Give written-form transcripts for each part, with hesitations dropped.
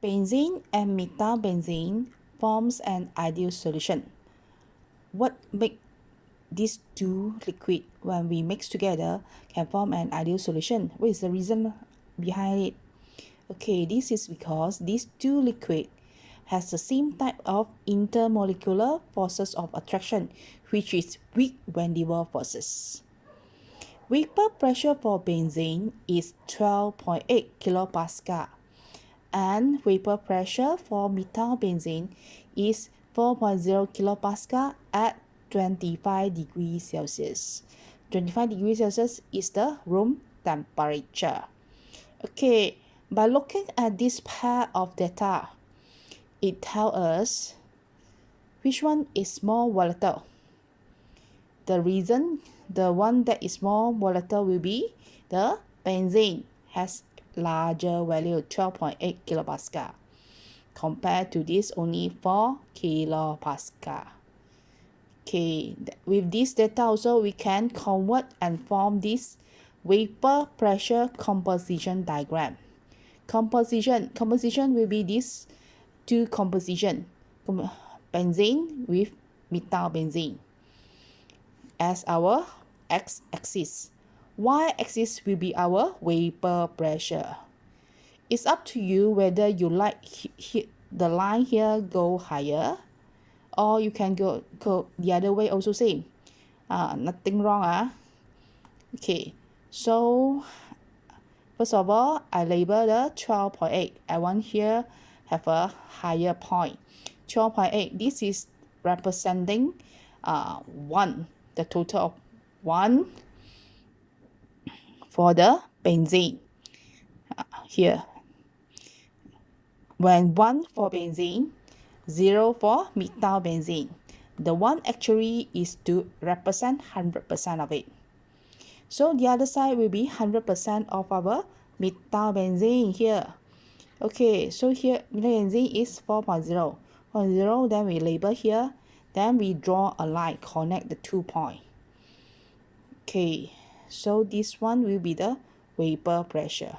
Benzene and methylbenzene forms an ideal solution. What makes these two liquid when we mix together can form an ideal solution? What is the reason behind it? Okay, this is because these two liquid has the same type of intermolecular forces of attraction, which is weak van der Waals forces. Vapor pressure for benzene is 12.8 kilopascal and vapor pressure for methylbenzene is 4.0 kilopascal at 25 degrees Celsius. 25 degrees Celsius is the room temperature. Okay, by looking at this pair of data, it tells us which one is more volatile. The reason the one that is more volatile will be the benzene has larger value 12.8 kilopascal compared to this only 4 kilopascal. Okay, with this data also we can convert and form this vapor pressure composition diagram. Composition will be this two composition, benzene with methylbenzene as our x-axis. Y-axis will be our vapor pressure. It's up to you whether you like the line here go higher or you can go the other way also same. Nothing wrong. Okay, so first of all, I label the 12.8. I want here have a higher point. 12.8, this is representing 1, the total of 1 for the benzene. Here, when 1 for benzene, 0 for methylbenzene. The 1 actually is to represent 100% of it. So the other side will be 100% of our methylbenzene here. Okay, so here methylbenzene is 4.0. 4.0, then we label here. Then we draw a line, connect the 2 points. Okay, so this one will be the vapor pressure.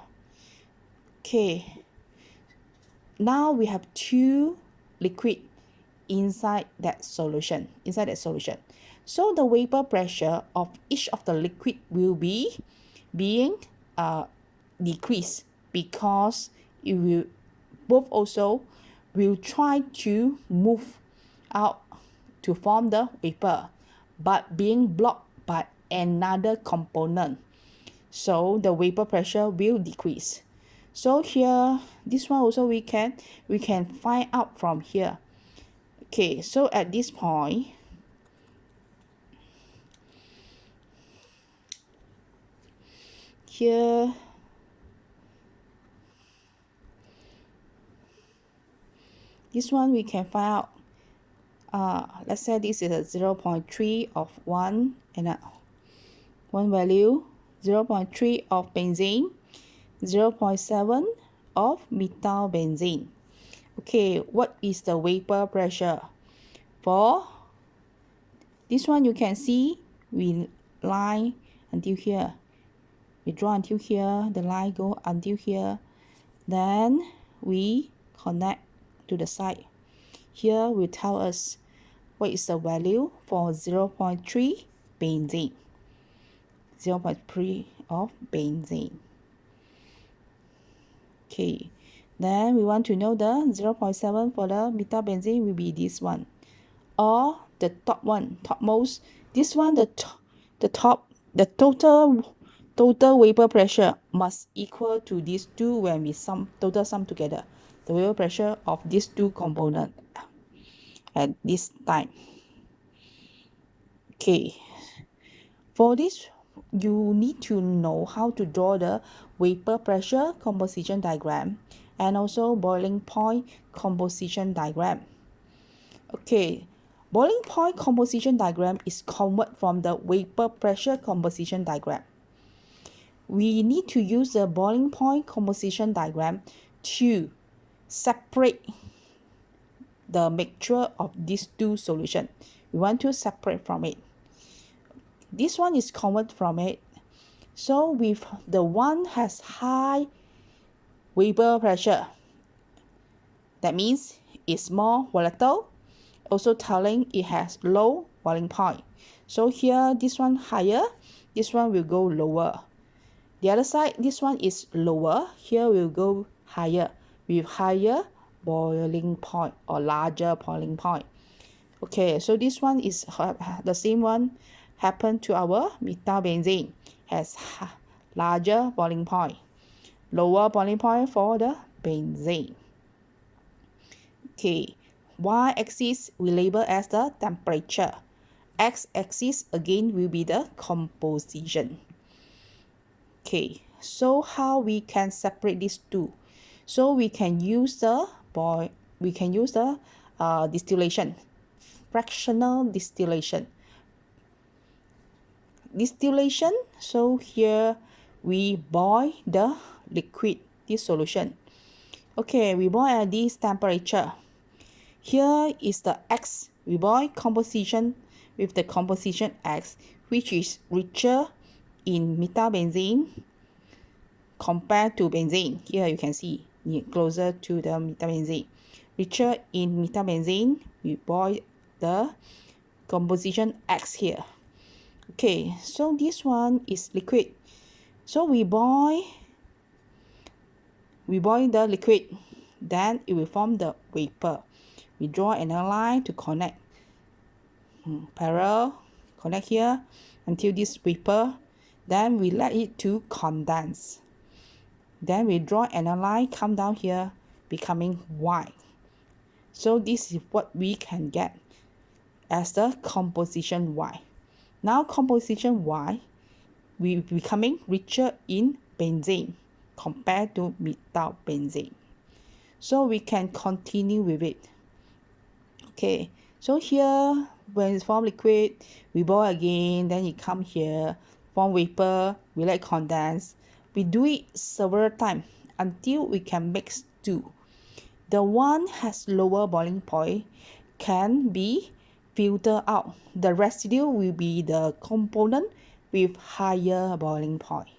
Okay, now we have 2 liquid inside that solution. So the vapor pressure of each of the liquid will be being decreased because it will both also will try to move out to form the vapor, but being blocked by another component. So the vapor pressure will decrease. So here, this one also we can find out from here. Okay, so at this point, here, this one we can find out. Let's say this is a 0.3 of 1 and one value, 0.3 of benzene, 0.7 of methylbenzene. Okay, what is the vapor pressure? For this one you can see we line until here. We draw until here, the line go until here. Then we connect to the side. Here will tell us what is the value for 0.3 benzene. 0.3 of benzene. Okay, then we want to know the 0.7 for the methylbenzene will be this one, or the top one, topmost. This one, the top, the total vapor pressure must equal to these two when we total sum together. The vapor pressure of these two components at this time. Okay, for this you need to know how to draw the vapor pressure composition diagram and also boiling point composition diagram. Okay, boiling point composition diagram is converted from the vapor pressure composition diagram. We need to use the boiling point composition diagram to separate the mixture of these two solutions. We want to separate from it. This one is converted from it. So with the one has high vapor pressure, That means it's more volatile, also telling it has low boiling point. So here, this one higher, this one will go lower. The other side, this one is lower, here will go higher with higher boiling point or larger boiling point. Okay, so this one is the same one happened to our methylbenzene, has larger boiling point, lower boiling point for the benzene. Okay, y-axis we label as the temperature. X-axis again will be the composition. Okay, so how we can separate these two? So we can use the distillation, fractional distillation. So here we boil the liquid, this solution. Okay, we boil at this temperature. Here is the X. We boil composition with the composition X, which is richer in methylbenzene compared to benzene. Here you can see closer to the methylbenzene. Richer in methylbenzene, we boil the composition X here. Okay, so this one is liquid. So we boil the liquid, then it will form the vapor. We draw another line to connect parallel, connect here until this vapor, then we let it to condense. Then we draw another line, come down here, becoming white. So this is what we can get as the composition Y. Now composition Y will be becoming richer in benzene compared to methylbenzene. So we can continue with it. Okay, so here when it's form liquid, we boil again, then it come here, form vapor, we let it condense. We do it several times until we can mix two. The one has lower boiling point can be filtered out. The residue will be the component with higher boiling point.